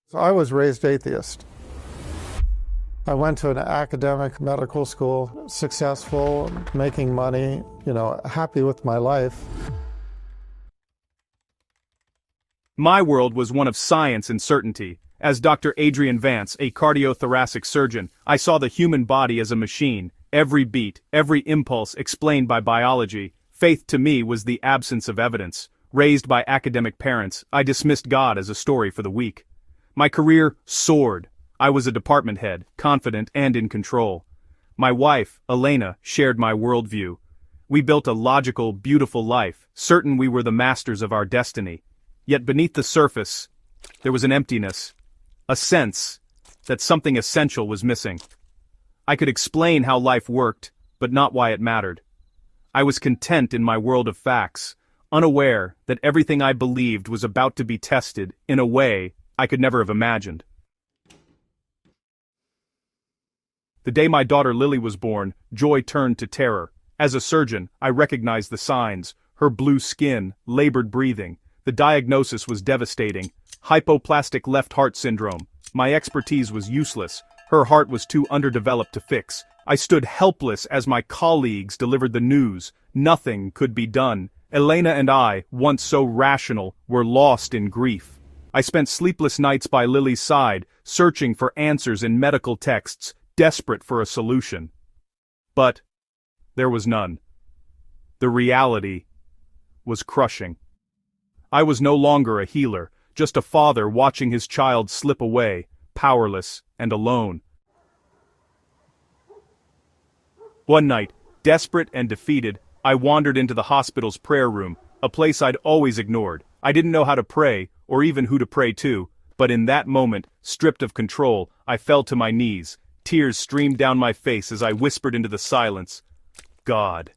So I was raised atheist. I went to an academic medical school, successful, making money, happy with my life. My world was one of science and certainty. As Dr. Adrian Vance, a cardiothoracic surgeon, I saw the human body as a machine, every beat, every impulse explained by biology. Faith to me was the absence of evidence. Raised by academic parents, I dismissed God as a story for the weak. My career soared. I was a department head, confident and in control. My wife, Elena, shared my worldview. We built a logical, beautiful life, certain we were the masters of our destiny. Yet beneath the surface, there was an emptiness, a sense that something essential was missing. I could explain how life worked, but not why it mattered. I was content in my world of facts, unaware that everything I believed was about to be tested in a way I could never have imagined. The day my daughter Lily was born, joy turned to terror. As a surgeon, I recognized the signs: her blue skin, labored breathing. The diagnosis was devastating: hypoplastic left heart syndrome. My expertise was useless. Her heart was too underdeveloped to fix. I stood helpless as my colleagues delivered the news. Nothing could be done. Elena and I, once so rational, were lost in grief. I spent sleepless nights by Lily's side, searching for answers in medical texts, desperate for a solution. But there was none. The reality was crushing. I was no longer a healer, just a father watching his child slip away, powerless and alone. One night, desperate and defeated, I wandered into the hospital's prayer room, a place I'd always ignored. I didn't know how to pray, or even who to pray to, but in that moment, stripped of control, I fell to my knees. Tears streamed down my face as I whispered into the silence, "God,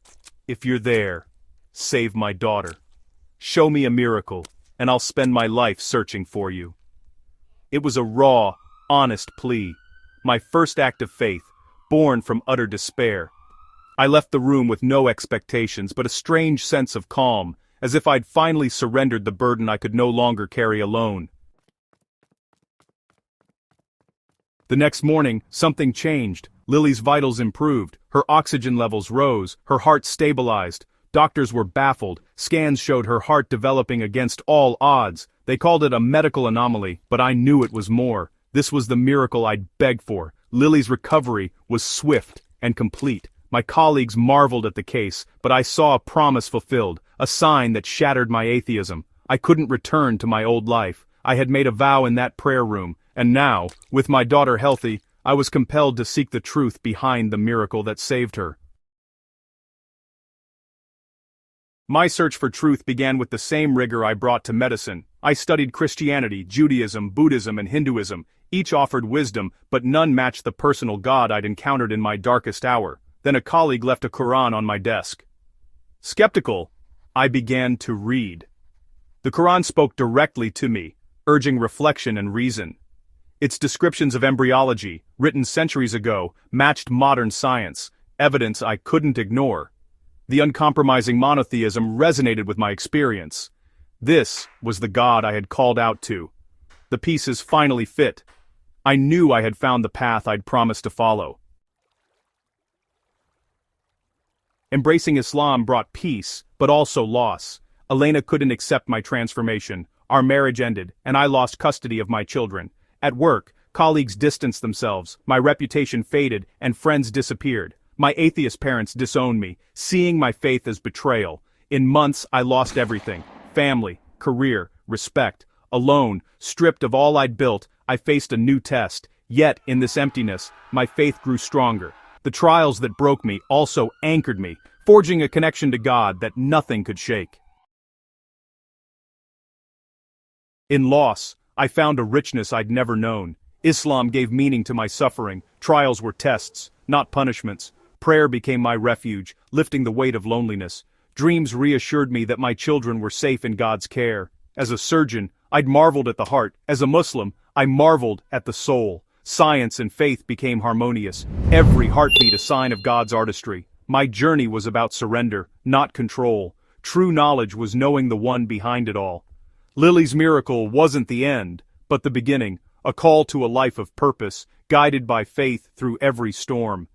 if you're there, save my daughter. Show me a miracle, and I'll spend my life searching for you." It was a raw, honest plea, my first act of faith, born from utter despair. I left the room with no expectations but a strange sense of calm, as if I'd finally surrendered the burden I could no longer carry alone. The next morning, something changed. Lily's vitals improved, her oxygen levels rose, her heart stabilized. Doctors were baffled. Scans showed her heart developing against all odds. They called it a medical anomaly, but I knew it was more. This was the miracle I'd begged for. Lily's recovery was swift and complete. My colleagues marveled at the case, but I saw a promise fulfilled, a sign that shattered my atheism. I couldn't return to my old life. I had made a vow in that prayer room, and now, with my daughter healthy, I was compelled to seek the truth behind the miracle that saved her. My search for truth began with the same rigor I brought to medicine. I studied Christianity, Judaism, Buddhism, and Hinduism. Each offered wisdom, but none matched the personal God I'd encountered in my darkest hour. Then a colleague left a Quran on my desk. Skeptical, I began to read. The Quran spoke directly to me, urging reflection and reason. Its descriptions of embryology, written centuries ago, matched modern science, evidence I couldn't ignore. The uncompromising monotheism resonated with my experience. This was the God I had called out to. The pieces finally fit. I knew I had found the path I'd promised to follow. Embracing Islam brought peace, but also loss. Elena couldn't accept my transformation. Our marriage ended, and I lost custody of my children. At work, colleagues distanced themselves, my reputation faded, and friends disappeared. My atheist parents disowned me, seeing my faith as betrayal. In months, I lost everything: family, career, respect. Alone, stripped of all I'd built, I faced a new test. Yet, in this emptiness, my faith grew stronger. The trials that broke me also anchored me, forging a connection to God that nothing could shake. In loss, I found a richness I'd never known. Islam gave meaning to my suffering. Trials were tests, not punishments. Prayer became my refuge, lifting the weight of loneliness. Dreams reassured me that my children were safe in God's care. As a surgeon, I'd marveled at the heart. As a Muslim, I marveled at the soul. Science and faith became harmonious, every heartbeat a sign of God's artistry. My journey was about surrender, not control. True knowledge was knowing the one behind it all. Lily's miracle wasn't the end, but the beginning, a call to a life of purpose, guided by faith through every storm.